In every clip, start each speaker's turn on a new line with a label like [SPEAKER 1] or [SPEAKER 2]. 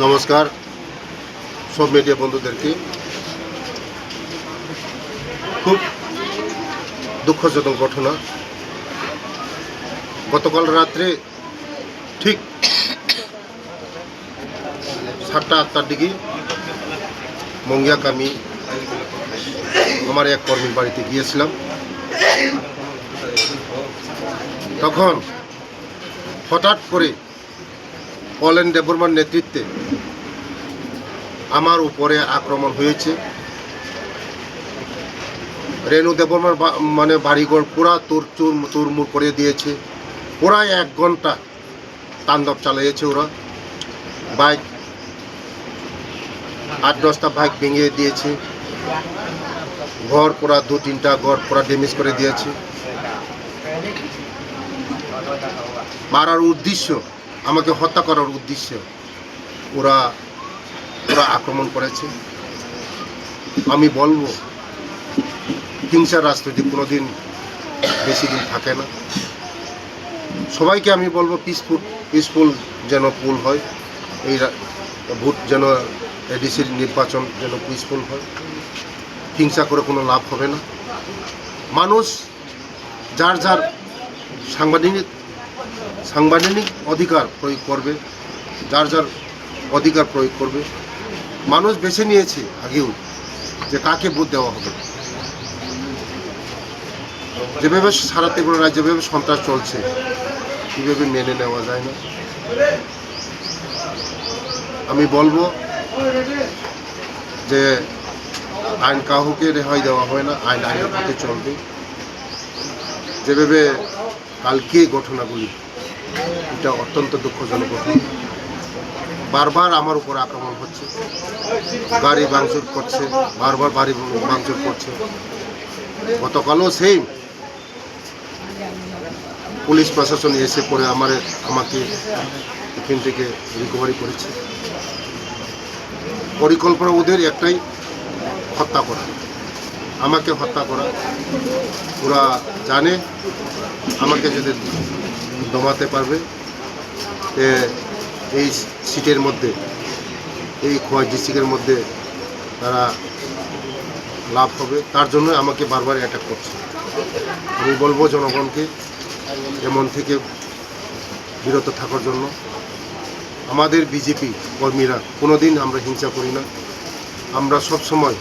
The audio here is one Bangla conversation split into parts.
[SPEAKER 1] নমস্কার সব মিডিয়া বন্ধুদেরকে। খুব দুঃখজনক ঘটনা। গতকাল রাত্রে ঠিক 7টা-8টার দিকে মঙ্গিয়াক আমি আমার এক কর্মীর বাড়িতে গিয়েছিলাম। তখন হঠাৎ করে পলেন দেববর্মার নেতৃত্বে আমার উপরে আক্রমণ হয়েছে। রেণু দেববর্মার বাড়িঘর পুরা তুরমুর করে দিয়েছে। প্রায় 1 ঘন্টা তাণ্ডব চালিয়েছে ওরা। বাইক 8-10টা বাইক ভেঙে দিয়েছে। ঘর পুরা 2-3টা ঘর পুরা ড্যামেজ করে দিয়েছে। মারার উদ্দেশ্য, আমাকে হত্যা করার উদ্দেশ্য ওরা আক্রমণ করেছে। আমি বলবো হিংসার রাজনীতি কোনোদিন বেশি দিন থাকে না। সবাইকে আমি বলবো পিসফুল যেন পুল হয়, এই ভোট যেন এডিসির নির্বাচন যেন পিসফুল হয়। হিংসা করে কোনো লাভ হবে না। মানুষ যার যার সাংবিধানিক অধিকার প্রয়োগ করবে, যার যার অধিকার প্রয়োগ করবে। মানুষ বেছে নিয়েছে আগেও যে কাকে ভোট দেওয়া হবে। যেভাবে সারা ত্রিপুরা রাজ্যে যেভাবে সন্ত্রাস চলছে, কীভাবে মেনে নেওয়া যায় না। আমি বলবো যে আইন কাউকে রেহাই দেওয়া হয় না, আইন আইনের পথে চলবে। যেভাবে কালকে ঘটনাগুলি, এটা অত্যন্ত দুঃখজনক ঘটনা। বারবার আমার উপর আক্রমণ হচ্ছে, গাড়ি ভাঙচুর করছে, বারবার বাড়ি ভাঙচুর করছে। গতকালও সেই পুলিশ প্রশাসন এসে পরে আমাকে এখান থেকে রিকভারি করেছে। পরিকল্পনা ওদের একটাই, হত্যা করা, আমাকে হত্যা করা। ওরা জানে আমাকে যদি দমাতে পারবে এই সিটের মধ্যে, এই খোয়াই ডিস্ট্রিক্টের মধ্যে তারা লাভ হবে, তার জন্য আমাকে বারবার অ্যাটাক করছে। আমি বলবো জনগণকে এমন থেকে বিরত থাকার জন্য। আমাদের বিজেপি কর্মীরা কোনোদিন আমরা হিংসা করি না। আমরা সব সময়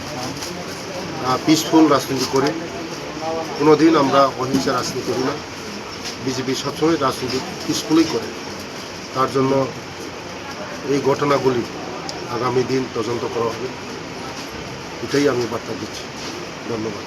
[SPEAKER 1] পিসফুল রাজনীতি করি, কোনোদিন আমরা অহিংসা রাজনীতি করি না। বিজেপি সবসময় রাজনীতি পিসফুলই করে। তার জন্য এই ঘটনাগুলি আগামী দিন তদন্ত করা হবে, এটাই আমি বার্তা দিচ্ছি। ধন্যবাদ।